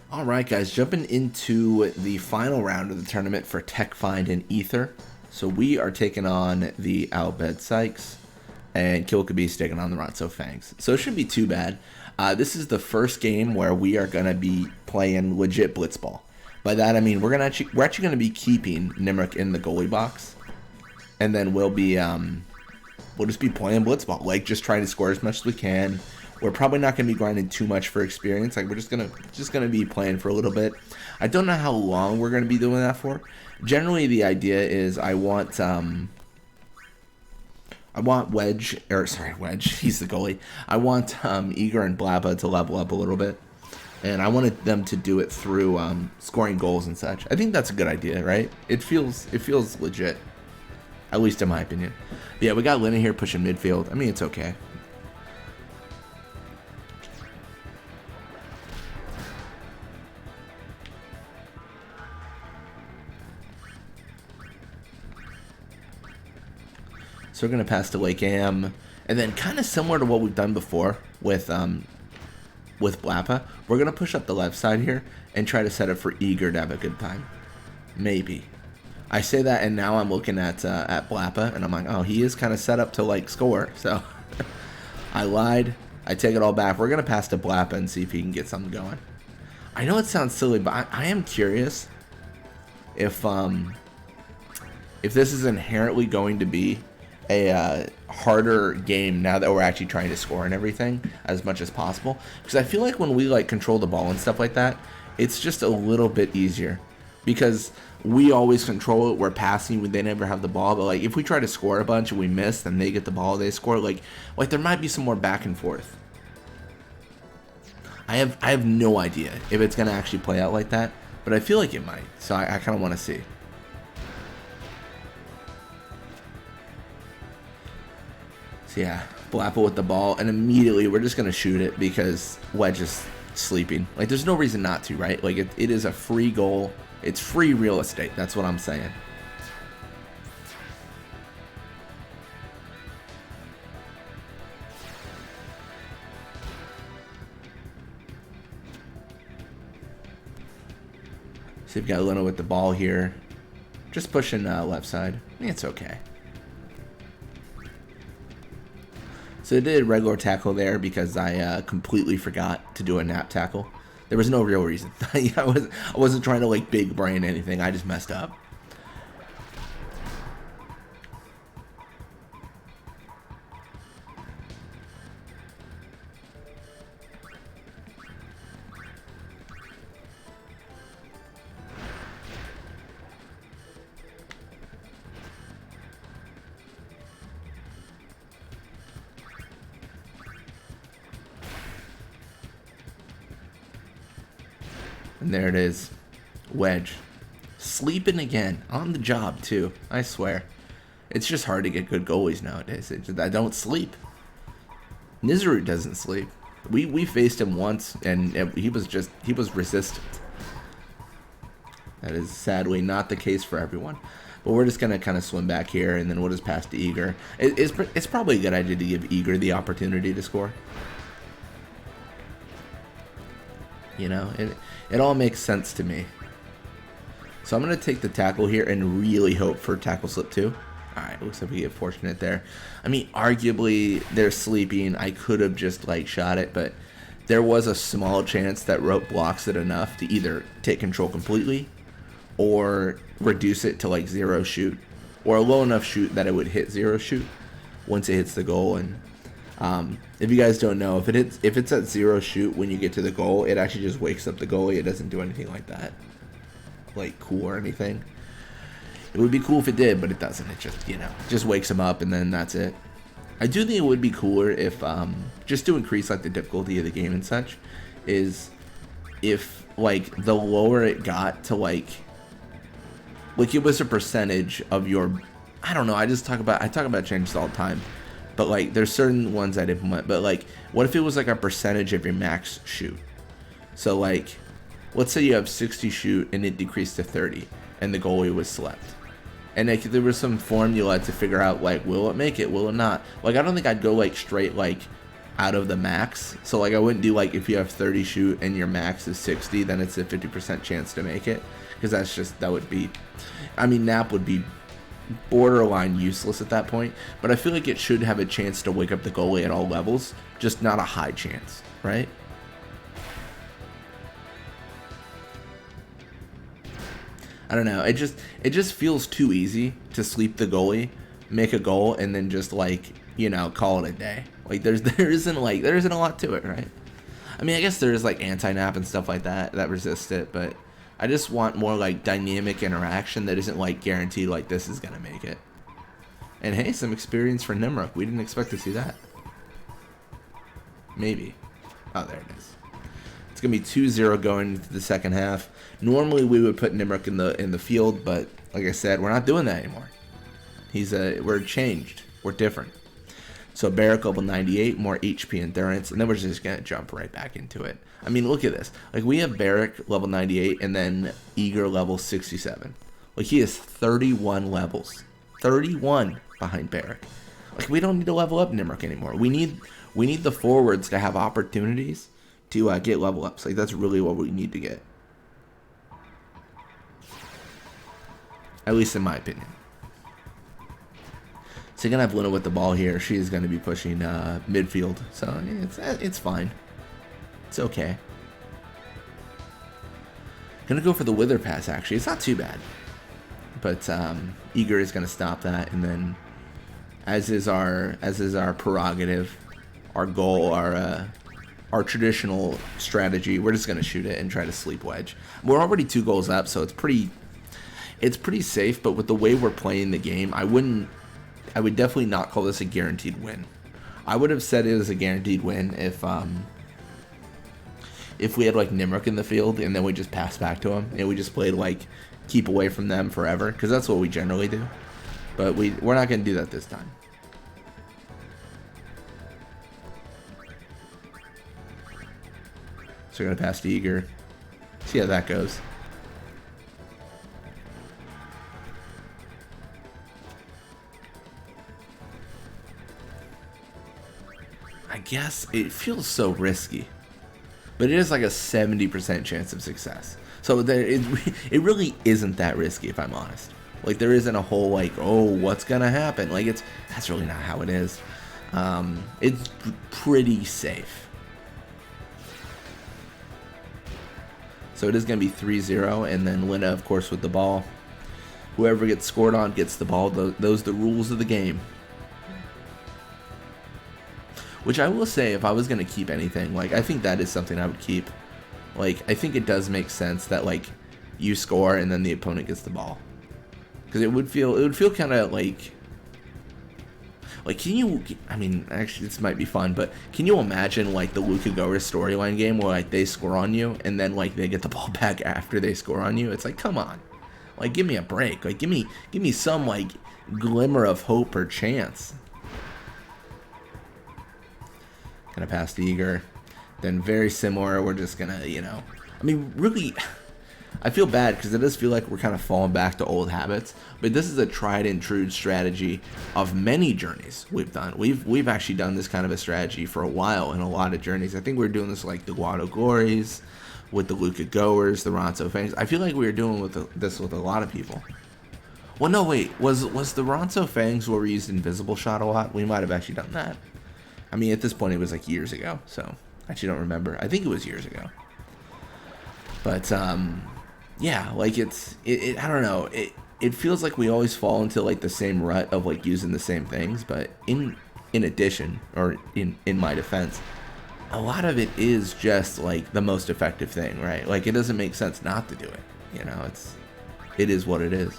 All right, guys, jumping into the final round of the tournament for Tech Find and Ether. So we are taking on the Bhed Psyches, and Kilkabee's taking on the Ronso Fangs. So it shouldn't be too bad. This is the first game where we are gonna be playing legit Blitzball. By that I mean we're actually gonna be keeping Nimric in the goalie box, and then we'll just be playing Blitzball, like just trying to score as much as we can. We're probably not going to be grinding too much for experience. Like we're just gonna be playing for a little bit. I don't know how long we're going to be doing that for. Generally, the idea is I want Wedge. He's the goalie. I want Eager and Blabba to level up a little bit, and I wanted them to do it through scoring goals and such. I think that's a good idea, right? It feels legit, at least in my opinion. But yeah, we got Lina here pushing midfield. I mean, it's okay. So we're going to pass to Lake Am, and then kind of similar to what we've done before with Blappa, we're going to push up the left side here and try to set up for Eager to have a good time. Maybe. I say that, and now I'm looking at Blappa, and I'm like, oh, he is kind of set up to, like, score. So I lied. I take it all back. We're going to pass to Blappa and see if he can get something going. I know it sounds silly, but I am curious if this is inherently going to be a harder game now that we're actually trying to score and everything as much as possible, because I feel like when we like control the ball and stuff like that, it's just a little bit easier because we always control it. We're passing, they never have the ball, but like if we try to score a bunch and we miss, then they get the ball, they score. Like there might be some more back and forth. I have no idea if it's gonna actually play out like that, but I feel like it might, so I kind of want to see. Yeah, Blappa with the ball, and immediately we're just going to shoot it because Wedge is sleeping. Like, there's no reason not to, right? Like, it is a free goal. It's free real estate. That's what I'm saying. So you've got Leno with the ball here. Just pushing left side. I mean, it's okay. So I did a regular tackle there because I completely forgot to do a nap tackle. There was no real reason. I wasn't trying to like big brain anything. I just messed up. And there it is. Wedge. Sleeping again. On the job, too. I swear. It's just hard to get good goalies nowadays. I don't sleep. Nizaru doesn't sleep. We faced him once, and he was resistant. That is sadly not the case for everyone. But we're just going to kind of swim back here, and then we'll just pass to Eager. It's probably a good idea to give Eager the opportunity to score. You know, it all makes sense to me. So I'm going to take the tackle here and really hope for tackle slip 2. Alright, looks like we get fortunate there. I mean, arguably, they're sleeping. I could have just, like, shot it, but there was a small chance that Rope blocks it enough to either take control completely or reduce it to, like, 0 shoot, or a low enough shoot that it would hit 0 shoot once it hits the goal. And if you guys don't know, if it's at 0 shoot when you get to the goal, it actually just wakes up the goalie. It doesn't do anything like that, like cool or anything. It would be cool if it did, but it doesn't. It just, you know, just wakes him up and then that's it. I do think it would be cooler if, just to increase like the difficulty of the game and such, is if like the lower it got to like it was a percentage of your, I don't know. I talk about changes all the time. But, like, there's certain ones I'd implement. But, like, what if it was, like, a percentage of your max shoot? So, like, let's say you have 60 shoot and it decreased to 30. And the goalie was slept. And, like, there was some formula to figure out, like, will it make it? Will it not? Like, I don't think I'd go, like, straight, like, out of the max. So like I wouldn't do like if you have 30 shoot and your max is 60, then it's a 50% chance to make it, because that would be, I mean, nap would be borderline useless at that point. But I feel like it should have a chance to wake up the goalie at all levels, just not a high chance, right? I don't know. It just feels too easy to sleep the goalie, make a goal, and then just like, you know, call it a day. Like there isn't a lot to it, right? I mean, I guess there is like anti-nap and stuff like that resist it, but I just want more like dynamic interaction that isn't like guaranteed like this is gonna make it. And hey, some experience for Nimruk. We didn't expect to see that. Maybe. Oh, there it is. It's gonna be 2-0 going into the second half. Normally we would put Nimruk in the field, but like I said, we're not doing that anymore. We're changed. We're different. So Barrack level 98, more HP endurance, and then we're just gonna jump right back into it. I mean, look at this. Like we have Barrack level 98 and then Eager level 67. Like he has 31 levels. 31 behind Barrack. Like we don't need to level up Nimruk anymore. We need the forwards to have opportunities to get level ups. Like that's really what we need to get. At least in my opinion. So you're going to have Luna with the ball here. She is going to be pushing midfield. So it's fine. It's okay. Going to go for the Wither pass, actually. It's not too bad. But Eager is going to stop that. And then, as is our prerogative, our goal, our traditional strategy, we're just going to shoot it and try to sleep wedge. We're already 2 goals up, so it's pretty safe. But with the way we're playing the game, I would definitely not call this a guaranteed win. I would have said it was a guaranteed win if we had like Nimruk in the field and then we just passed back to him and we just played like keep away from them forever, because that's what we generally do. But we're not going to do that this time. So we're going to pass to Eager. See how that goes. I guess it feels so risky, but it is like a 70% chance of success. So it really isn't that risky, if I'm honest. Like there isn't a whole like, oh, what's gonna happen? Like that's really not how it is. It's pretty safe. So it is gonna be 3-0, and then Lina, of course, with the ball. Whoever gets scored on gets the ball. Those are the rules of the game. Which I will say, if I was going to keep anything, like, I think that is something I would keep. Like, I think it does make sense that, like, you score and then the opponent gets the ball. Because it would feel kind of like, can you, I mean, actually, this might be fun, but can you imagine, like, the Luka Goer storyline game where, like, they score on you and then, like, they get the ball back after they score on you? It's like, come on. Like, give me a break. Like, give me some, like, glimmer of hope or chance. Gonna pass to Eager. Then very similar, we're just gonna, you know, I mean, really, I feel bad because it does feel like we're kind of falling back to old habits, but this is a tried and true strategy of many journeys we've done. We've actually done this kind of a strategy for a while in a lot of journeys. I think we were doing this like the Guado Glories, with the Luka Goers, the Ronso Fangs. I feel like we were doing this with a lot of people. Well, no, wait, was the Ronso Fangs where we used Invisible Shot a lot? We might have actually done that. I mean, at this point, it was like years ago, so I actually don't remember. I think it was years ago. But, yeah, like, I don't know. It feels like we always fall into, like, the same rut of, like, using the same things. But in addition, or in my defense, a lot of it is just, like, the most effective thing, right? Like, it doesn't make sense not to do it. You know, it is what it is.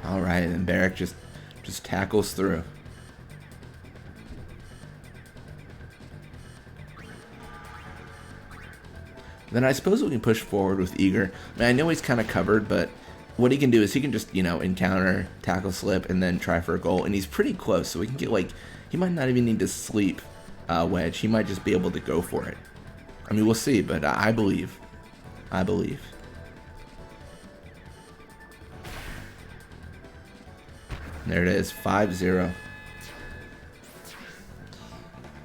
All right, and Barrack just tackles through. Then I suppose we can push forward with Eager. I mean, I know he's kind of covered, but what he can do is he can just, encounter, tackle slip, and then try for a goal. And he's pretty close, so we can get, he might not even need to sleep wedge. He might just be able to go for it. I mean, we'll see, but I believe. I believe. There it is, 5-0.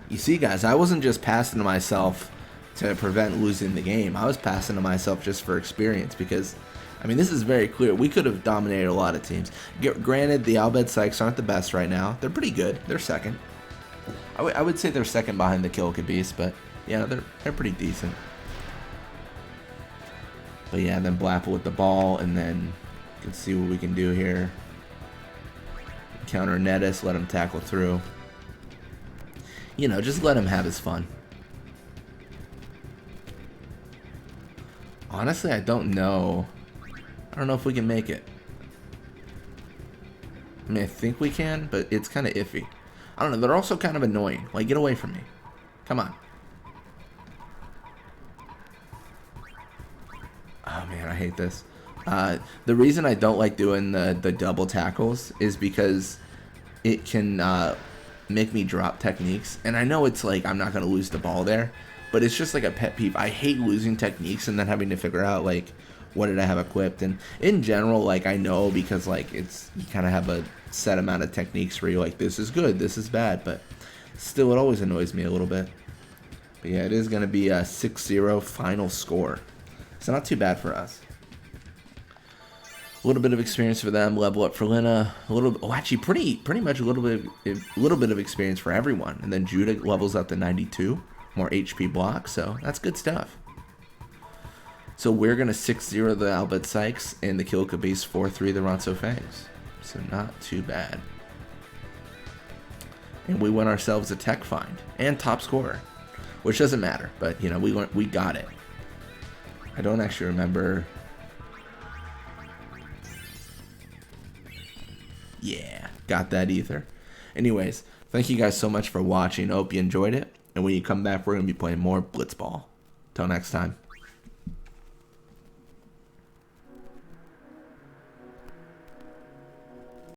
You see, guys, I wasn't just passing to myself to prevent losing the game. I was passing to myself just for experience because, I mean, this is very clear. We could have dominated a lot of teams. Granted, the Bhed Psyches aren't the best right now. They're pretty good. They're second. I would say they're second behind the Beast, but yeah, they're pretty decent. But yeah, then Blapple with the ball, and then let's see what we can do here. Counter Nettis, let him tackle through. Just let him have his fun. Honestly, I don't know. I don't know if we can make it. I mean, I think we can, but it's kind of iffy. I don't know. They're also kind of annoying. Like, get away from me. Come on. Oh, man, I hate this. The reason I don't like doing the double tackles is because it can make me drop techniques. And I know it's like I'm not going to lose the ball there, but it's just like a pet peeve. I hate losing techniques and then having to figure out, what did I have equipped. And in general, I know because, you kind of have a set amount of techniques where you're like, this is good, this is bad. But still, it always annoys me a little bit. But yeah, it is going to be a 6-0 final score. So not too bad for us. A little bit of experience for them. Level up for Lina. Actually, pretty much a little bit of experience for everyone. And then Judah levels up to 92, more HP block. So that's good stuff. So we're gonna 6-0 the Bhed Psyches and the Beast 4-3 the Ronso Fangs. So not too bad. And we won ourselves a tech find and top scorer, which doesn't matter. But we got it. I don't actually remember. Yeah, got that either. Anyways, thank you guys so much for watching. I hope you enjoyed it. And when you come back, we're going to be playing more Blitzball. Till next time.